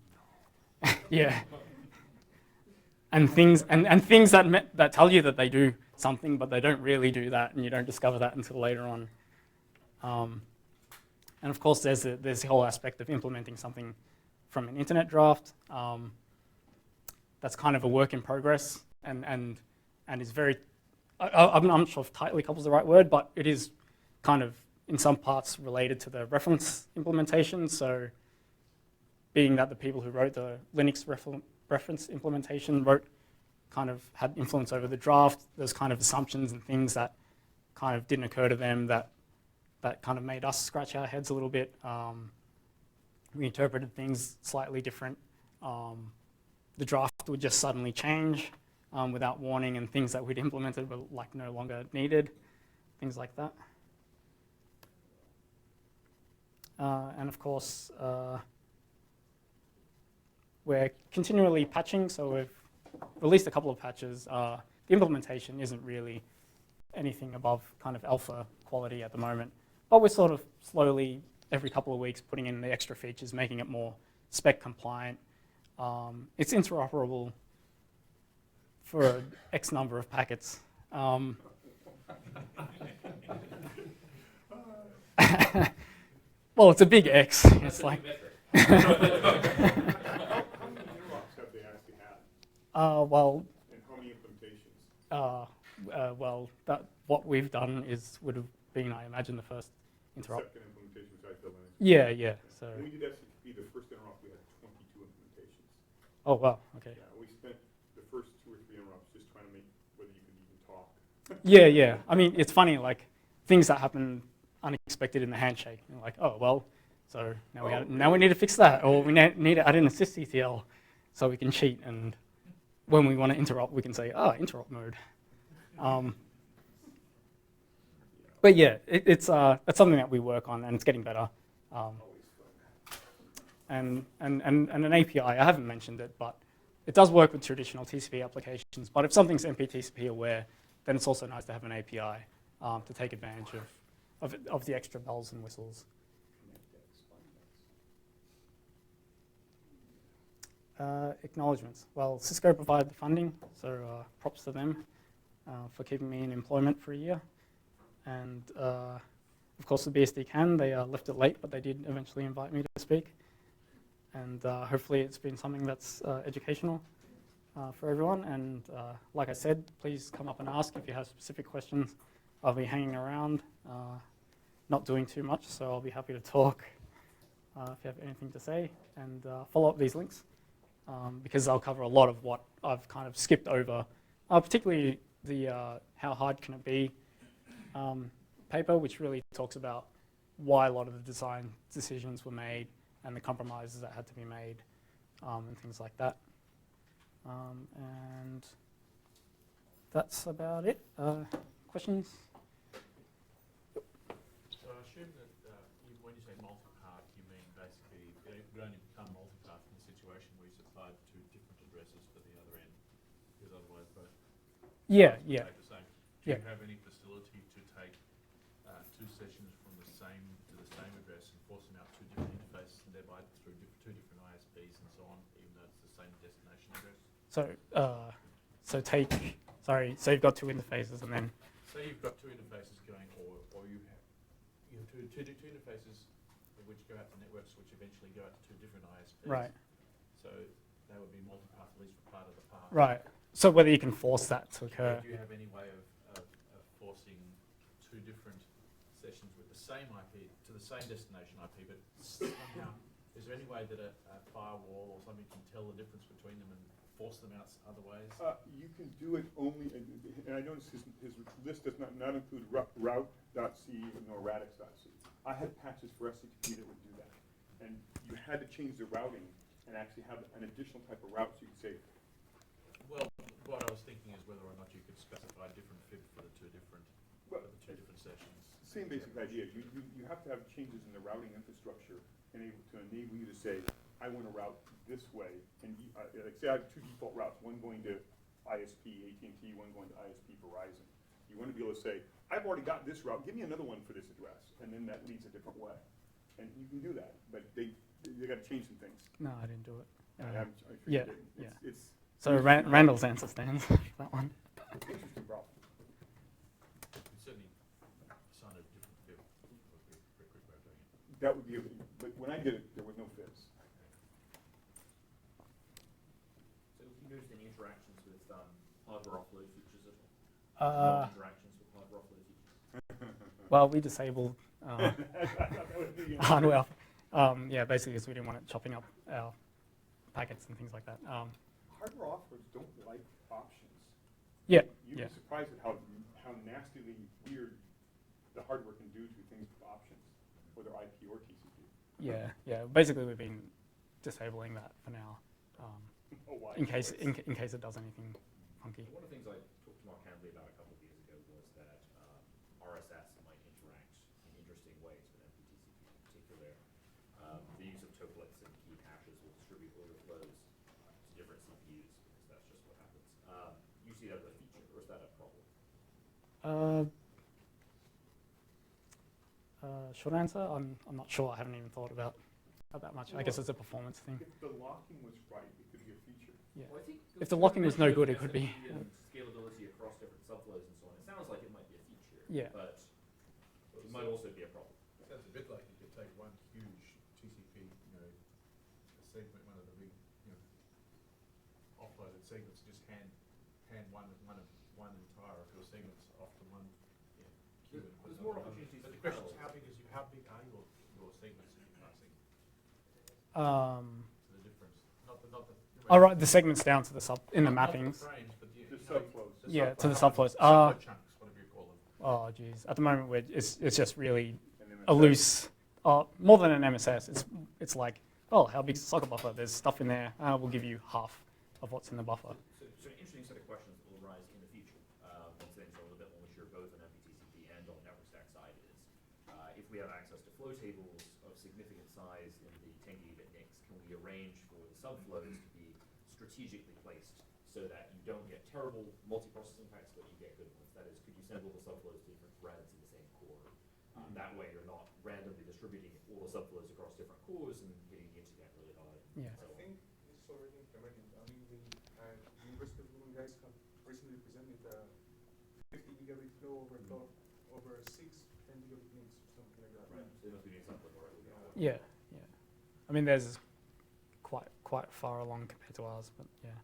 yeah, and things that tell you that they do something, but they don't really do that, and you don't discover that until later on. And of course, there's the whole aspect of implementing something from an internet draft. That's kind of a work in progress, and is very. I'm not sure if tightly coupled is the right word, but it is kind of in some parts related to the reference implementation. So, being that the people who wrote the Linux reference implementation had influence over the draft, there's kind of assumptions and things that kind of didn't occur to them that kind of made us scratch our heads a little bit. We interpreted things slightly different. The draft would just suddenly change without warning, and things that we'd implemented were like no longer needed, things like that. And of course, we're continually patching, so we've released a couple of patches. The implementation isn't really anything above kind of alpha quality at the moment, but we're sort of slowly, every couple of weeks, putting in the extra features, making it more spec compliant. It's interoperable for X number of packets. Well, it's a big X. It's like. Well. And how many implementations? Well, what we've done would have been, I imagine, the first interop. Second implementation, which I filled in. Yeah. So. When we did FCP, the first interop, we had 22 implementations. Oh wow. Okay. Yeah, we spent the first 2 or 3 interrupts just trying to make whether you could even talk. Yeah. I mean, it's funny, like things that happen unexpected in the handshake. You're like, oh well, so now we need to fix that, or we need to add in a sysctl so we can cheat, and when we want to interrupt, we can say, interrupt mode. But yeah, it's something that we work on, and it's getting better. And an API, I haven't mentioned it, but it does work with traditional TCP applications. But if something's MPTCP aware, then it's also nice to have an API to take advantage of the extra bells and whistles. Acknowledgements. Well, Cisco provided the funding, so props to them for keeping me in employment for a year. And of course, the BSD can. They left it late, but they did eventually invite me to speak. And hopefully it's been something that's educational for everyone. And like I said, please come up and ask if you have specific questions. I'll be hanging around, not doing too much, so I'll be happy to talk if you have anything to say. And follow up these links. Because they'll cover a lot of what I've kind of skipped over, particularly the how hard can it be paper, which really talks about why a lot of the design decisions were made and the compromises that had to be made and things like that. And that's about it. Questions? So I assume that when you say multipath, you mean basically it would only become multipath in the situation where you supplied 2 different addresses for the other end, because otherwise both Yeah. take the same. Do Yeah. you have any facility to take 2 sessions from the same address and force them out 2 different interfaces, and thereby through 2 different ISPs and so on, even though it's the same destination address? So you've got 2 interfaces, and then. So you've got 2 interfaces going, or you have two interfaces which go out to networks, which eventually go out to 2 different ISPs. Right. So that would be multipath, at least for part of the path. Right. So whether you can force that to occur. Do you have any way of forcing 2 different sessions with the same IP to the same destination IP, but somehow, is there any way that a firewall or something can tell the difference between them and force them out other ways? You can do it only, and I noticed his list does not include route.c nor radix.c. I had patches for SCTP that would do that. And you had to change the routing and actually have an additional type of route so you could say, Well, what I was thinking is whether or not you could specify different fib for the two different sessions. same basic idea. You have to have changes in the routing infrastructure to enable you to say, I want to route this way. And like say I have two default routes, one going to ISP AT&T, one going to ISP Verizon. You want to be able to say, I've already got this route, give me another one for this address. And then that leads a different way. And you can do that, but they got to change some things. No, I didn't do it. I'm sure yeah, you didn't. It's So Randall's answer stands for that one. interesting problem. You can certainly assign a different fib. Would be a very quick way of doing it. That would be, but when I did it, there was no fibs. So have you noticed any interactions with hardware offload features at all? Interactions with hardware offload features? Well, we disabled hardware. Yeah, basically because we didn't want it chopping up our packets and things like that. Hardware offloads don't like options. Yeah, You'd be surprised at how nastily weird the hardware can do to things with options, whether IP or TCP. yeah. Basically, we've been disabling that for now, in case it does anything funky. One of the things I talked to Mark Handley about a couple of years ago was that RSS might interact in interesting ways with MPTCP, in particular. The use of toplets and key hashes will distribute overflows to different CPUs, because that's just what happens. You see that as a feature, or is that a problem? Short answer, I'm not sure. I haven't even thought about much. I guess it's a performance thing. If the locking was right, it could be a feature. Yeah. Well, I think If the locking was no good, it could be. and scalability across different subflows and so on. It sounds like it might be a feature. Yeah. But it might also be a problem. Sounds a bit like you could take one huge TCP, a segment, one of the big, offloaded segments, just hand one entire of your segments off to one queue. and put There's it more on another. opportunities But for the question is, parallels. how big are your segments that you're passing? So the difference, not the. All right, the segments down to the in the not mappings. The frames, but The subflows. Yeah, to the subflows. Subflow chunks, whatever you call them. Oh, geez. At the moment, it's just really And then a loose, more than an MSS. It's like, oh, how big's the socket buffer? There's stuff in there. We'll give you half of what's in the buffer. So an interesting set of questions that will arise in the future, once things are a little bit more mature, both on MPTCP and on the network stack side, is if we have access to flow tables of significant size in the 10 gigabit NICs, can we arrange for the subflows to be strategically placed so that you don't get terrible multiprocessing packs, but you get good ones? That is, could you send all the subflows to different threads in the same core? That way you're not randomly distributing all the subflows across different cores and hitting the internet really hard. Yeah. So I think it's already implemented. I mean, the University of London guys have recently presented a 50 gigabit flow overflow over 10 gigabit links or something like that. Right, so they must be doing something already. Yeah. I mean, there's quite far along compared to ours, but yeah.